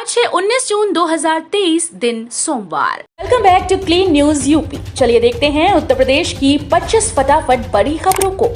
आज है 19 जून 2023 दिन सोमवार। Welcome back to clean news UP. चलिए देखते हैं उत्तर प्रदेश की 25 फटाफट बड़ी खबरों को।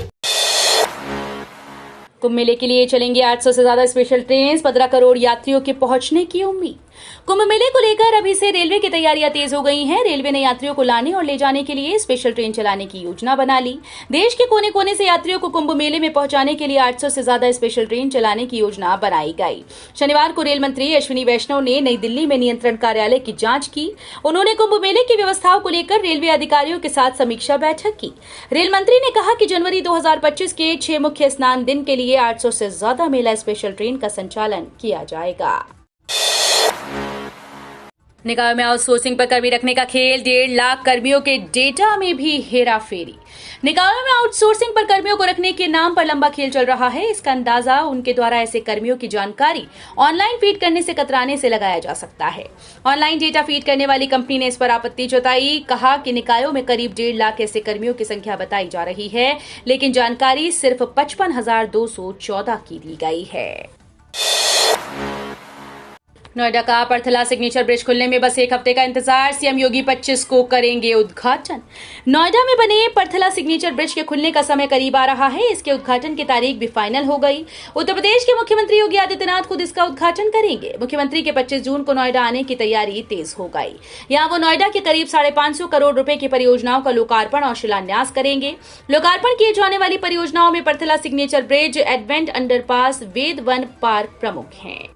कुंभ मेले के लिए चलेंगे 800 से ज्यादा स्पेशल ट्रेन, 15 करोड़ यात्रियों के पहुंचने की उम्मीद। कुंभ मेले को लेकर अभी से रेलवे की तैयारियां तेज हो गई हैं। रेलवे ने यात्रियों को लाने और ले जाने के लिए स्पेशल ट्रेन चलाने की योजना बना ली। देश के कोने कोने से यात्रियों को कुंभ मेले में पहुंचाने के लिए 800 से ज्यादा स्पेशल ट्रेन चलाने की योजना बनाई गई। शनिवार को रेल मंत्री अश्विनी वैष्णव ने नई दिल्ली में नियंत्रण कार्यालय की जांच की। उन्होंने कुंभ मेले की व्यवस्थाओं को लेकर रेलवे अधिकारियों के साथ समीक्षा बैठक की। रेल मंत्री ने कहा कि जनवरी 2025 के 6 मुख्य स्नान दिन के लिए 800 से ज्यादा मेला स्पेशल ट्रेन का संचालन किया जाएगा। निकायों में आउटसोर्सिंग पर कर्मी रखने का खेल, 1.5 लाख कर्मियों के डेटा में भी हेराफेरी। निकायों में आउटसोर्सिंग पर कर्मियों को रखने के नाम पर लंबा खेल चल रहा है। इसका अंदाजा उनके द्वारा ऐसे कर्मियों की जानकारी ऑनलाइन फीड करने से कतराने से लगाया जा सकता है। ऑनलाइन डेटा फीड करने वाली कंपनी ने इस पर आपत्ति जताई। कहा कि निकायों में करीब 1.5 लाख ऐसे कर्मियों की संख्या बताई जा रही है, लेकिन जानकारी सिर्फ 55,214 की दी गई है। नोएडा का परथला सिग्नेचर ब्रिज खुलने में बस 1 हफ्ते का इंतजार। सीएम योगी 25 को करेंगे उद्घाटन। नोएडा में बने परथला सिग्नेचर ब्रिज के खुलने का समय करीब आ रहा है। इसके उद्घाटन की तारीख भी फाइनल हो गई। उत्तर प्रदेश के मुख्यमंत्री योगी आदित्यनाथ खुद इसका उद्घाटन करेंगे। मुख्यमंत्री के 25 जून को नोएडा आने की तैयारी तेज हो गई। यहाँ वो नोएडा के करीब 550 करोड़ रुपए की परियोजनाओं का लोकार्पण और शिलान्यास करेंगे। लोकार्पण किए जाने वाली परियोजनाओं में Parthala signature bridge, advent underpass, Ved Van park प्रमुख हैं।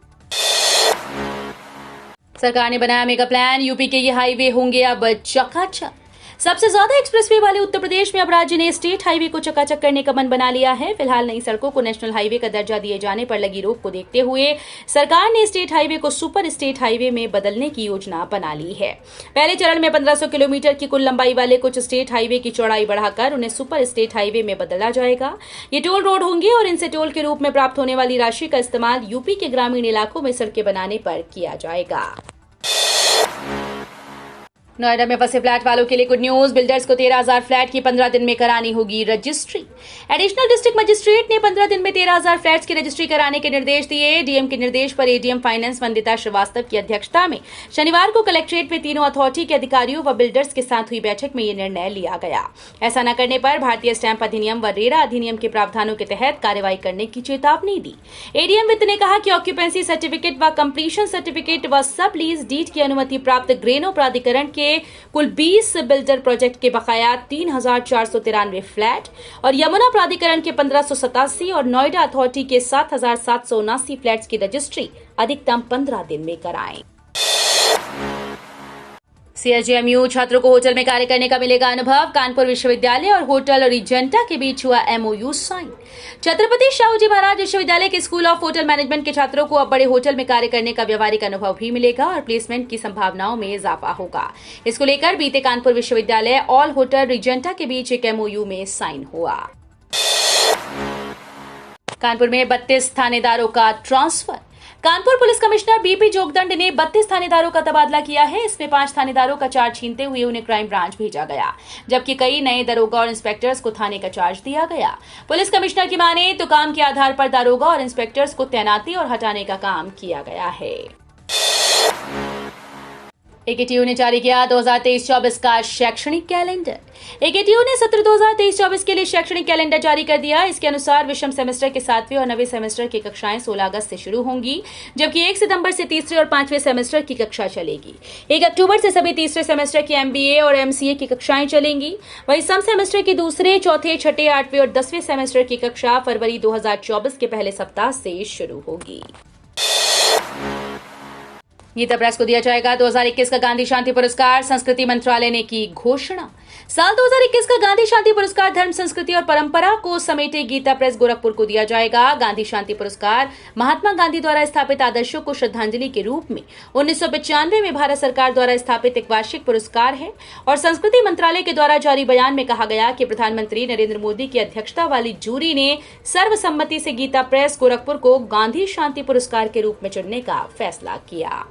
सरकार ने बनाया मेगा प्लान। यूपी के ये हाईवे होंगे अब चकाचक। सबसे ज्यादा एक्सप्रेसवे वाले उत्तर प्रदेश में अब राज्य ने स्टेट हाईवे को चकाचक करने का मन बना लिया है। फिलहाल नई सड़कों को नेशनल हाईवे का दर्जा दिए जाने पर लगी रोक को देखते हुए सरकार ने स्टेट हाईवे को सुपर स्टेट हाईवे में बदलने की योजना बना ली है। पहले चरण में 1500 किलोमीटर की कुल लंबाई वाले कुछ स्टेट हाईवे की चौड़ाई बढ़ाकर उन्हें सुपर स्टेट हाईवे में बदला जाएगा। ये टोल रोड होंगे और इनसे टोल के रूप में प्राप्त होने वाली राशि का इस्तेमाल यूपी के ग्रामीण इलाकों में सड़कें बनाने पर किया जाएगा। नोएडा में फंसे फ्लैट वालों के लिए गुड न्यूज। बिल्डर्स को 13,000 फ्लैट की 15 दिन में करानी होगी रजिस्ट्री। एडिशनल डिस्ट्रिक्ट मजिस्ट्रेट ने 15 दिन में 13,000 फ्लैट्स की रजिस्ट्री कराने के निर्देश दिए। डीएम के निर्देश पर एडीएम फाइनेंस वंदिता श्रीवास्तव की अध्यक्षता में शनिवार को कलेक्ट्रेट में तीनों अथॉरिटी के अधिकारियों व बिल्डर्स के साथ हुई बैठक में ये निर्णय लिया गया। ऐसा न करने पर भारतीय स्टैंप अधिनियम व रेरा अधिनियम के प्रावधानों के तहत कार्रवाई करने की चेतावनी दी। एडीएम वित्त ने कहा कि ऑक्यूपेंसी सर्टिफिकेट व कंप्लीशन सर्टिफिकेट व सब लीज डीड की अनुमति प्राप्त ग्रेनो प्राधिकरण के कुल 20 बिल्डर प्रोजेक्ट के बकाया 3,493 फ्लैट और यमुना प्राधिकरण के 1,587 और नोएडा अथॉरिटी के 7,779 फ्लैट्स की रजिस्ट्री अधिकतम 15 दिन में कराएं। सीएचएमयू छात्रों को होटल में कार्य करने का मिलेगा अनुभव। कानपुर विश्वविद्यालय और होटल और रिजेंटा के बीच हुआ एमओयू साइन। छत्रपति शाहूजी महाराज विश्वविद्यालय के स्कूल ऑफ होटल मैनेजमेंट के छात्रों को अब बड़े होटल में कार्य करने का व्यवहारिक अनुभव भी मिलेगा और प्लेसमेंट की संभावनाओं में इजाफा होगा। इसको लेकर बीते कानपुर विश्वविद्यालय ऑल होटल रिजेंटा के बीच एक एमओयू में साइन हुआ। कानपुर में 32 थानेदारों का transfer. Kanpur police commissioner BP Jogdand ने 32 थानेदारों का तबादला किया है। इसमें 5 थानेदारों का चार्ज छीनते हुए उन्हें क्राइम ब्रांच भेजा गया, जबकि कई नए दरोगा और इंस्पेक्टर्स को थाने का चार्ज दिया गया। पुलिस कमिश्नर की माने तो काम के आधार पर दारोगा और इंस्पेक्टर्स को तैनाती और हटाने का काम किया गया है। एकेटीयू ने जारी किया 2023-24 का शैक्षणिक कैलेंडर। एकेटीयू ने सत्र 2023-24 के लिए शैक्षणिक कैलेंडर जारी कर दिया। इसके अनुसार विषम सेमेस्टर के 7वें और 9वें सेमेस्टर की कक्षाएं 16 अगस्त से शुरू होंगी, जबकि 1 सितंबर से तीसरे और 5वें सेमेस्टर की कक्षा चलेगी। 1 अक्टूबर से सभी तीसरे सेमेस्टर की एमबीए और एमसीए की कक्षाएं चलेंगी। वहीं सम सेमेस्टर की दूसरे, चौथे, छठे, 8वें और 10वें सेमेस्टर की कक्षा फरवरी 2024 के पहले सप्ताह से शुरू होगी। गीता प्रेस को दिया जाएगा 2021 का गांधी शांति पुरस्कार। संस्कृति मंत्रालय ने की घोषणा। साल 2021 का गांधी शांति पुरस्कार धर्म, संस्कृति और परंपरा को समेटे गीता प्रेस गोरखपुर को दिया जाएगा। गांधी शांति पुरस्कार महात्मा गांधी द्वारा स्थापित आदर्शों को श्रद्धांजलि के रूप में 1995 में भारत सरकार द्वारा स्थापित एक वार्षिक पुरस्कार है और संस्कृति मंत्रालय के द्वारा जारी बयान में कहा गया कि प्रधानमंत्री नरेंद्र मोदी की अध्यक्षता वाली जूरी ने सर्वसम्मति से गीता प्रेस गोरखपुर को गांधी शांति पुरस्कार के रूप में चुनने का फैसला किया।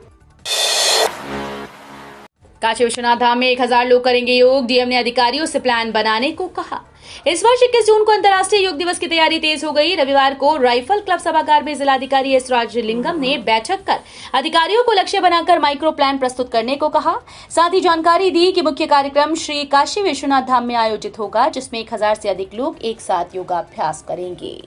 काशी विश्वनाथ धाम में 1000 लोग करेंगे योग। डीएम ने अधिकारियों से प्लान बनाने को कहा। इस वर्ष 21 जून को अंतर्राष्ट्रीय योग दिवस की तैयारी तेज हो गई। रविवार को राइफल क्लब सभागार में जिलाधिकारी एस राजलिंगम ने बैठक कर अधिकारियों को लक्ष्य बनाकर माइक्रो प्लान प्रस्तुत करने को कहा। साथ ही जानकारी दी कि मुख्य कार्यक्रम श्री काशी विश्वनाथ धाम में आयोजित होगा, जिसमें 1000 से अधिक लोग एक साथ योगाभ्यास करेंगे।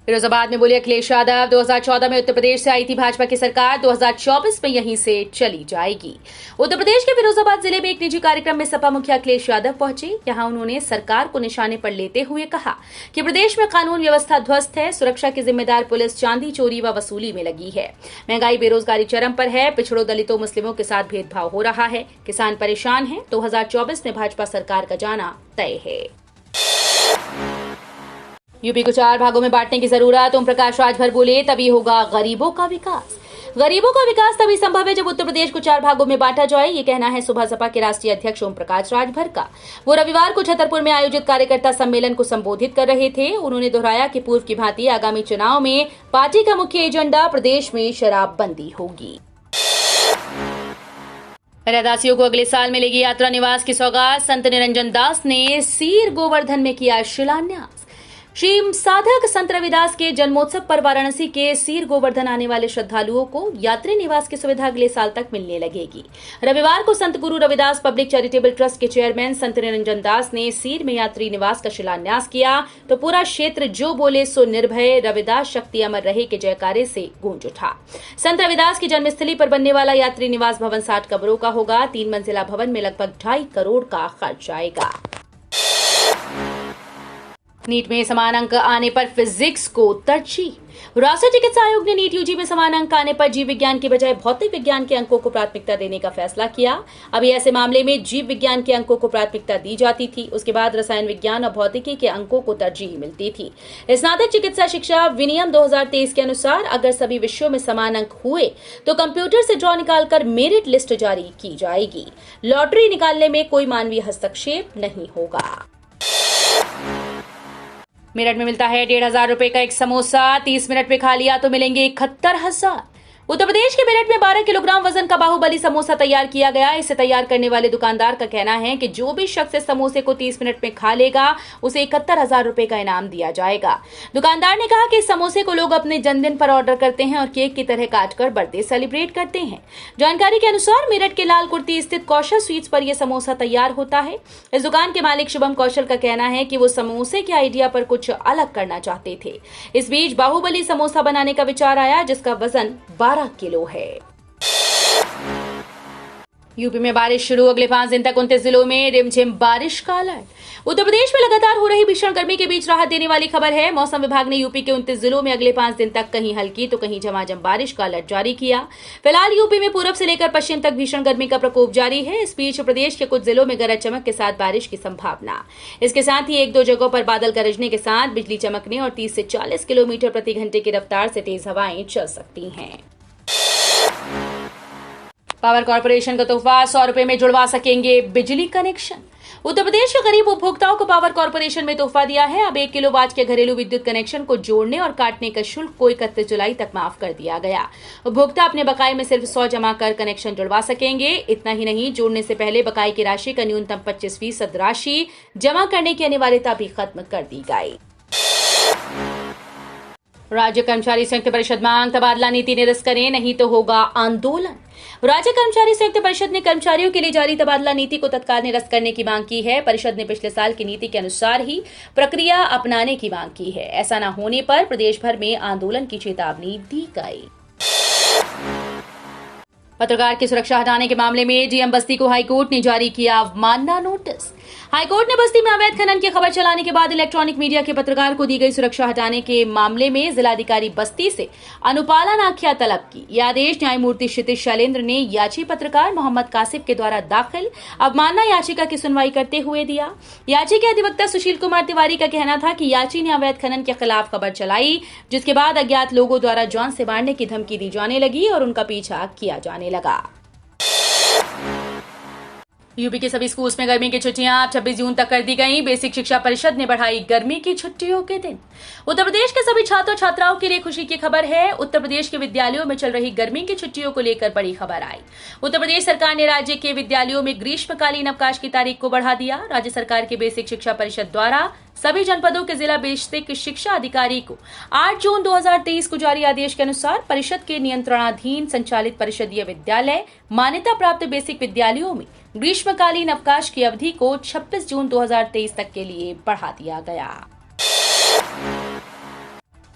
फिरोजाबाद में बोले अखिलेश यादव, 2014 में उत्तर प्रदेश से आई थी भाजपा की सरकार, 2024 में यहीं से चली जाएगी। उत्तर प्रदेश के फिरोजाबाद जिले में एक निजी कार्यक्रम में सपा मुखिया अखिलेश यादव पहुंचे। यहां उन्होंने सरकार को निशाने पर लेते हुए कहा कि प्रदेश में कानून व्यवस्था ध्वस्त है, सुरक्षा की जिम्मेदार पुलिस चांदी चोरी व वसूली में लगी है, महंगाई बेरोजगारी चरम पर है, पिछड़ों दलितों मुस्लिमों के साथ भेदभाव हो रहा है, किसान परेशान है। 2024 में भाजपा सरकार का जाना तय है। यूपी को 4 भागों में बांटने की जरूरत। ओम प्रकाश राजभर बोले, तभी होगा गरीबों का विकास। गरीबों का विकास तभी संभव है जब उत्तर प्रदेश को 4 भागों में बांटा जाए। ये कहना है सुबह सपा के राष्ट्रीय अध्यक्ष ओम प्रकाश राजभर का। वो रविवार को छतरपुर में आयोजित कार्यकर्ता सम्मेलन को संबोधित कर रहे थे। उन्होंने दोहराया कि पूर्व की भांति आगामी चुनाव में पार्टी का मुख्य एजेंडा प्रदेश में शराबबंदी होगी। रैदासियों को अगले साल मिलेगी यात्रा निवास की सौगात। संत निरंजन दास ने सीर गोवर्धन में किया शिलान्यास। श्री साधक संत रविदास के जन्मोत्सव पर वाराणसी के सीर गोवर्धन आने वाले श्रद्धालुओं को यात्री निवास की सुविधा अगले साल तक मिलने लगेगी। रविवार को संत Guru Ravidas public charitable trust के चेयरमैन संत निरंजन दास ने सीर में यात्री निवास का शिलान्यास किया तो पूरा क्षेत्र जो बोले सो निर्भय रविदास शक्ति अमर रहे के जयकारे से गूंज उठा। संत रविदास की जन्मस्थली पर बनने वाला यात्री निवास भवन 60 कमरों का होगा। 3 मंजिला भवन में लगभग 2.5 करोड़ का खर्च आएगा। नीट में समान अंक आने पर फिजिक्स को तरजीह। राष्ट्रीय चिकित्सा आयोग ने नीट यूजी में समान अंक आने पर जीव विज्ञान के बजाय भौतिक विज्ञान के अंकों को प्राथमिकता देने का फैसला किया। अभी ऐसे मामले में जीव विज्ञान के अंकों को प्राथमिकता दी जाती थी, उसके बाद रसायन विज्ञान और भौतिकी के अंकों को तरजीह मिलती थी। स्नातक चिकित्सा शिक्षा विनियम 2023 के अनुसार अगर सभी विषयों में समान अंक हुए तो कंप्यूटर से ड्रॉ निकालकर मेरिट लिस्ट जारी की जाएगी। लॉटरी निकालने में कोई मानवीय हस्तक्षेप नहीं होगा। मेरठ में मिलता है 1,500 रुपए का एक समोसा। 30 मिनट में खा लिया तो मिलेंगे 71,000। उत्तर प्रदेश के मेरठ में 12 किलोग्राम वजन का बाहुबली समोसा तैयार किया गया। इसे तैयार करने वाले दुकानदार का कहना है कि जो भी शख्स इस समोसे को 30 मिनट में खा लेगा उसे 71,000 रुपए का इनाम दिया जाएगा। दुकानदार ने कहा कि इस समोसे को लोग अपने जन्मदिन पर ऑर्डर करते हैं और केक की तरह काटकर बर्थडे सेलिब्रेट करते हैं। जानकारी के अनुसार मेरठ के लाल कुर्ती स्थित कौशल स्वीट्स पर यह समोसा तैयार होता है। इस दुकान के मालिक शुभम कौशल का कहना है कि वो समोसे के आइडिया पर कुछ अलग करना चाहते थे। इस बीच बाहुबली समोसा बनाने का विचार आया, जिसका वजन 12 किलो है। यूपी में बारिश शुरू। अगले 5 दिन तक 29 जिलों में रिमझिम बारिश का अलर्ट। उत्तर प्रदेश में लगातार हो रही भीषण गर्मी के बीच राहत देने वाली खबर है। मौसम विभाग ने यूपी के 29 जिलों में अगले 5 दिन तक कहीं हल्की तो कहीं झमाझम बारिश का अलर्ट जारी किया। फिलहाल यूपी में पूरब से लेकर पश्चिम तक भीषण गर्मी का प्रकोप जारी है। इस बीच प्रदेश के कुछ जिलों में गरज चमक के साथ बारिश की संभावना। इसके साथ ही 1-2 जगहों पर बादल गरजने के साथ बिजली चमकने और 30 से 40 किलोमीटर प्रति घंटे की रफ्तार से तेज हवाएं चल सकती हैं। पावर कॉर्पोरेशन का तोहफा, 100 रुपए में जुड़वा सकेंगे बिजली कनेक्शन। उत्तर प्रदेश के गरीब उपभोक्ताओं को पावर कॉर्पोरेशन में तोहफा दिया है। अब 1 किलोवाट के घरेलू विद्युत कनेक्शन को जोड़ने और काटने का शुल्क को 31 जुलाई तक माफ कर दिया गया। उपभोक्ता अपने बकाये में सिर्फ 100 जमा कर कनेक्शन जुड़वा सकेंगे। इतना ही नहीं, जोड़ने से पहले बकाये की राशि का न्यूनतम 25% राशि जमा करने की अनिवार्यता भी खत्म कर दी गई। राज्य कर्मचारी संयुक्त परिषद मांग, तबादला नीति निरस्त करें नहीं तो होगा आंदोलन। राज्य कर्मचारी संयुक्त परिषद ने कर्मचारियों के लिए जारी तबादला नीति को तत्काल निरस्त करने की मांग की है। परिषद ने पिछले साल की नीति के अनुसार ही प्रक्रिया अपनाने की मांग की है। ऐसा न होने पर प्रदेश भर में आंदोलन की चेतावनी दी गई। पत्रकार की सुरक्षा हटाने के मामले में डीएम बस्ती को हाईकोर्ट ने जारी किया अवमानना नोटिस। हाईकोर्ट ने बस्ती में अवैध खनन की खबर चलाने के बाद इलेक्ट्रॉनिक मीडिया के पत्रकार को दी गई सुरक्षा हटाने के मामले में जिलाधिकारी बस्ती से अनुपालन आख्या तलब की। यह आदेश न्यायमूर्ति क्षितिज शैलेंद्र ने याची पत्रकार मोहम्मद कासिफ के द्वारा दाखिल अवमानना याचिका की सुनवाई करते हुए दिया। याची के अधिवक्ता सुशील कुमार तिवारी का कहना था कि याची ने अवैध खनन के खिलाफ खबर चलाई, जिसके बाद अज्ञात लोगों द्वारा जान से मारने की धमकी दी जाने लगी और उनका पीछा किया जाने लगा। यूपी के सभी स्कूल्स में गर्मी की छुट्टियां 26 जून तक कर दी गईं। बेसिक शिक्षा परिषद ने बढ़ाई गर्मी की छुट्टियों के दिन। उत्तर प्रदेश के सभी छात्र छात्राओं के लिए खुशी की खबर है। उत्तर प्रदेश के विद्यालयों में चल रही गर्मी की छुट्टियों को लेकर बड़ी खबर आई। उत्तर प्रदेश सरकार ने राज्य के विद्यालयों में ग्रीष्मकालीन अवकाश की तारीख को बढ़ा दिया। राज्य सरकार के बेसिक शिक्षा परिषद द्वारा सभी जनपदों के जिला बेसिक शिक्षा अधिकारी को 8 जून 2023 को जारी आदेश के अनुसार परिषद के नियंत्रणाधीन संचालित परिषदीय विद्यालय मान्यता प्राप्त बेसिक विद्यालयों में ग्रीष्मकालीन अवकाश की अवधि को 26 जून 2023 तक के लिए बढ़ा दिया गया।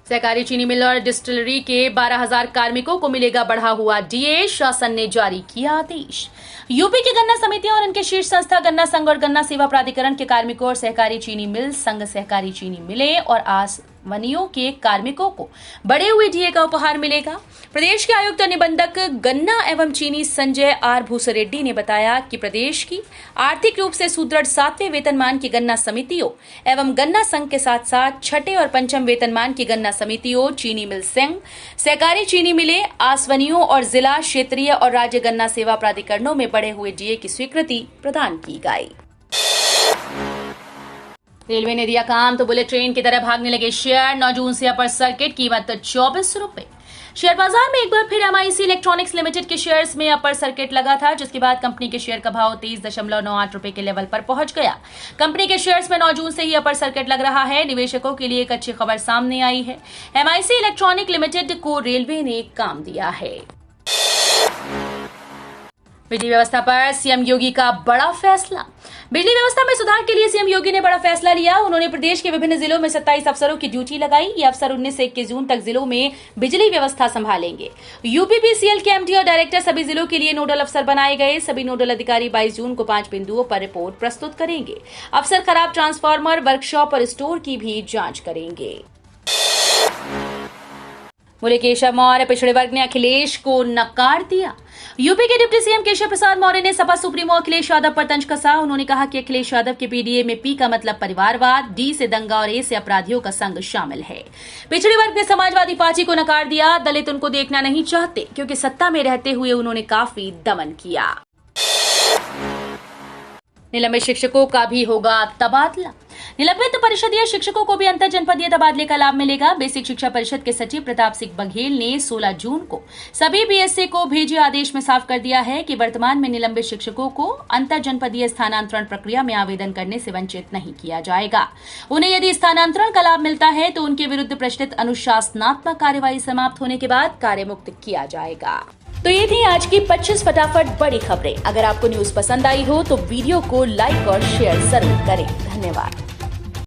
सहकारी चीनी मिल और डिस्टिलरी के 12,000 कार्मिकों को मिलेगा बढ़ा हुआ डीए। शासन ने जारी किया आदेश। यूपी की गन्ना समितियां और इनके शीर्ष संस्था गन्ना संघ और गन्ना सेवा प्राधिकरण के कार्मिकों और सहकारी चीनी मिल संघ सहकारी चीनी मिलें और आसवनियों के कार्मिकों को बढ़े हुए डीए का उपहार मिलेगा। प्रदेश के आयुक्त और निबंधक गन्ना एवं चीनी संजय आर भूसरेड्डी ने बताया कि प्रदेश की आर्थिक रूप से सुदृढ़ 7वें वेतनमान की गन्ना समितियों एवं गन्ना संघ के साथ साथ छठे और पंचम वेतनमान की गन्ना समितियों, चीनी मिल संघ, सहकारी चीनी मिलें, आसवनियों और जिला, क्षेत्रीय और राज्य गन्ना सेवा प्राधिकरणों में बढ़े हुए डीए की स्वीकृति प्रदान की गई। रेलवे ने दिया काम तो बुलेट ट्रेन की तरह भागने लगे शेयर। 9 जून से अपर सर्किट, कीमत 24 रुपए। शेयर बाजार में एक बार फिर एमआईसी इलेक्ट्रॉनिक्स लिमिटेड के शेयर्स में अपर सर्किट लगा था, जिसके बाद कंपनी के शेयर का भाव 23.98 रुपए के लेवल पर पहुंच गया। कंपनी के शेयर्स में 9 जून से ही अपर सर्किट लग रहा है। निवेशकों के लिए एक अच्छी खबर सामने आई है। एमआईसी इलेक्ट्रॉनिक लिमिटेड को रेलवे ने काम दिया है। बिजली व्यवस्था पर सीएम योगी का बड़ा फैसला। बिजली व्यवस्था में सुधार के लिए सीएम योगी ने बड़ा फैसला लिया। उन्होंने प्रदेश के विभिन्न जिलों में 27 अफसरों की ड्यूटी लगाई। ये अफसर 19 से 21 जून तक जिलों में बिजली व्यवस्था संभालेंगे। यूपीपीसीएल के एमडी और डायरेक्टर सभी जिलों के लिए नोडल अफसर बनाए गए। सभी नोडल अधिकारी 22 जून को 5 बिंदुओं पर रिपोर्ट प्रस्तुत करेंगे। अफसर खराब ट्रांसफार्मर, वर्कशॉप और स्टोर की भी जांच करेंगे। बोले केशव मौर्य, पिछड़े वर्ग ने अखिलेश को नकार दिया। यूपी के डिप्टी सीएम केशव प्रसाद मौर्य ने सपा सुप्रीमो अखिलेश यादव पर तंज कसा। उन्होंने कहा कि अखिलेश यादव के पीडीए में पी का मतलब परिवारवाद, डी से दंगा और ए से अपराधियों का संग शामिल है। पिछड़े वर्ग ने समाजवादी पार्टी को नकार दिया। दलित उनको देखना नहीं चाहते क्योंकि सत्ता में रहते हुए उन्होंने काफी दमन किया। निलंबित शिक्षकों का भी होगा तबादला। निलंबित परिषदीय शिक्षकों को भी अंतर जनपदीय तबादले का लाभ मिलेगा। बेसिक शिक्षा परिषद के सचिव प्रताप सिंह बघेल ने 16 जून को सभी बीएसए को भेजे आदेश में साफ कर दिया है कि वर्तमान में निलंबित शिक्षकों को अंतर जनपदीय स्थानांतरण प्रक्रिया में आवेदन करने से वंचित नहीं किया जाएगा। उन्हें यदि स्थानांतरण का लाभ मिलता है तो उनके विरुद्ध प्रचलित अनुशासनात्मक कार्यवाही समाप्त होने के बाद कार्यमुक्त किया जाएगा। तो ये थी आज की 25 फटाफट बड़ी खबरें। अगर आपको न्यूज पसंद आई हो तो वीडियो को लाइक और शेयर जरूर करें। धन्यवाद।